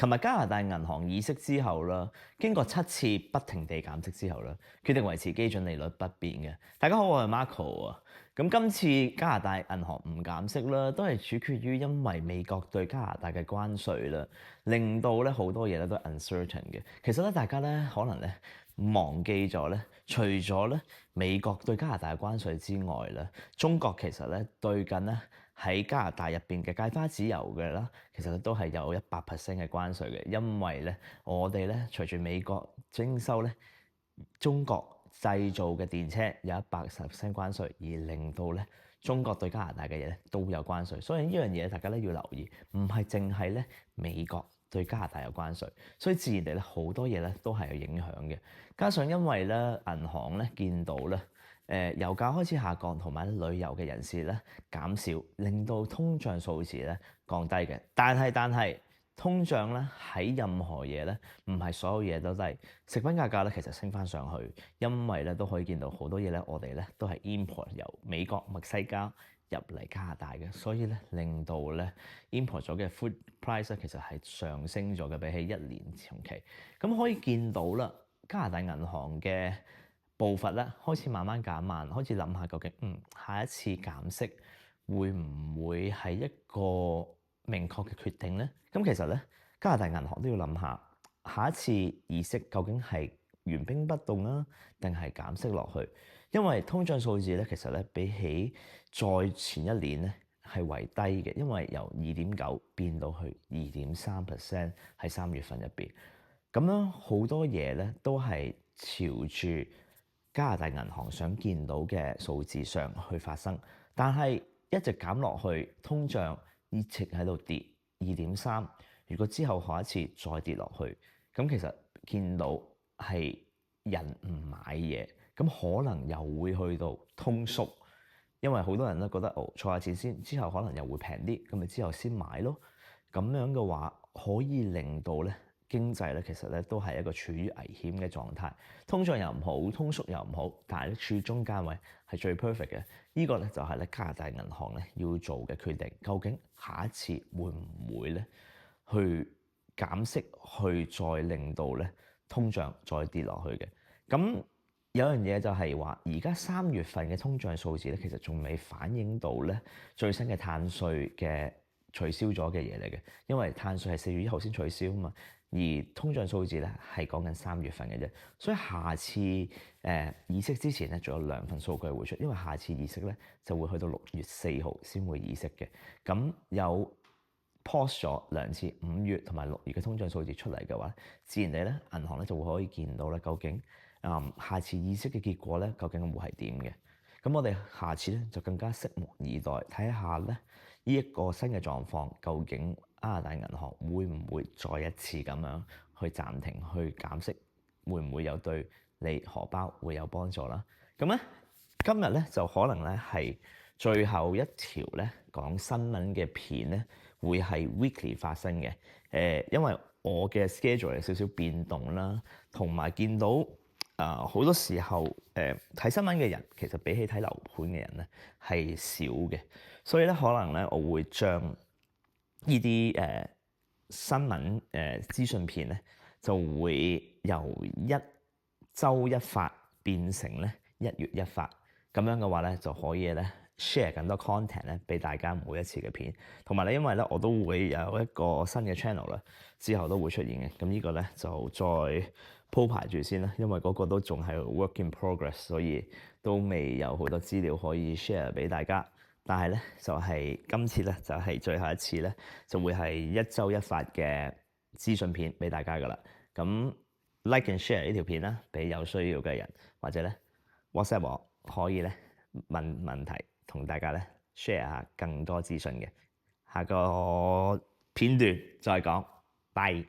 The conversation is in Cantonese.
琴日加拿大銀行議息之後啦，經過7次不停地減息之後啦，決定維持基準利率不變嘅。大家好，我係 Marco 啊。咁今次加拿大銀行唔減息啦，都係取決於因為美國對加拿大嘅關稅啦，令到咧好多嘢咧都 uncertain 嘅。其實咧，大家咧可能咧忘記咗咧，除咗咧美國對加拿大嘅關稅之外咧，中國其實咧對緊咧喺加拿大入邊嘅芥花籽油嘅啦，其實都係有100% 嘅關稅嘅，因為咧我哋咧隨住美國徵收咧中國製造嘅電車有100% 關稅，而令到咧中國對加拿大嘅嘢咧都有關稅，所以呢樣嘢大家咧要留意，唔係淨係咧美國對加拿大有關稅，所以自然地咧好多嘢咧都係有影響嘅。加上因為咧銀行咧見到咧油價開始下降，同埋旅遊嘅人士咧減少，令到通脹數字咧降低嘅。但係通脹咧喺任何嘢咧，唔係所有嘢都低。食品價格咧其實升翻上去，因為咧都可以見到好多嘢咧，我哋咧都係 import 由美國、墨西哥入嚟加拿大嘅，所以咧令到咧 import 咗嘅 food price 咧其實係上升咗嘅，比起1年同期。咁可以見到啦，加拿大銀行嘅步伐咧開始慢慢減慢，開始諗下究竟下一次減息會唔會係一個明確嘅決定咧？咁其實咧加拿大銀行都要諗下，下一次議息究竟係原兵不動啊，定係減息落去？因為通脹數字咧其實咧比起再前一年咧係為低嘅，因為由2.9變到去2.3% 喺3月份入邊。咁樣好多嘢咧都係朝住加拿大銀行想見到嘅數字上去發生，但係一直減落去，通脹一直喺度跌2.3。如果之後下一次再跌落去，咁其實見到係人唔買嘢，咁可能又會去到通縮，因為好多人都覺得儲下錢先，之後可能又會平啲，咁咪之後先買咯。咁樣嘅話可以令到咧經濟咧其實咧都係一個處於危險嘅狀態，通脹又唔好，通縮又唔好，但係咧處中間位係最 perfect 嘅。呢個咧就係咧加拿大銀行咧要做嘅決定，究竟下一次會唔會咧去減息，去再令到咧通脹再跌落去嘅？咁有樣嘢就係話，而家3月份嘅通脹數字咧，其實仲未反映到咧最新嘅碳稅嘅取消咗嘅嘢嚟嘅，因為碳稅係4月1號先取消啊嘛，而通脹數字咧係講緊3月份嘅啫，所以下次議息之前咧，仲有2份數據會出，因為下次議息咧就會去到6月4號先會議息嘅，咁有 post 咗2次5月同埋6月嘅通脹數字出嚟嘅話，自然地咧銀行咧就會可以見到咧究竟下次議息嘅結果咧究竟會係點嘅。咁我哋下次咧就更加拭目以待，睇下咧呢一個新嘅狀況究竟加拿大銀行會唔會再一次咁樣去暫停去減息，會唔會有對你荷包會有幫助啦？咁咧今日咧就可能咧係最後一條咧講新聞嘅片咧，會係 weekly 發生嘅。因為我嘅 schedule 有少少變動啦，同埋見到好多時候睇新聞嘅人其實比起睇樓盤嘅人咧係少嘅，所以咧可能咧我會將呢啲新聞資訊片咧就會由1週1發變成咧1月1發，咁樣嘅話咧就可以咧 share 更多 content 咧俾大家每一次嘅片，同埋咧因為咧我都會有一個新嘅 channel 啦，之後都會出現嘅，咁呢個咧就再鋪排住先啦，因為嗰個都仲係 work in progress，所以都未有好多資料可以 share 俾大家。但係咧就係今次咧就係最後一次咧，就會係1週1發嘅資訊片俾大家噶啦。咁 like and share 呢條片啦，俾有需要嘅人，或者咧 WhatsApp 我可以咧問問題，同大家咧 share 下更多資訊嘅。下個片段再講，拜。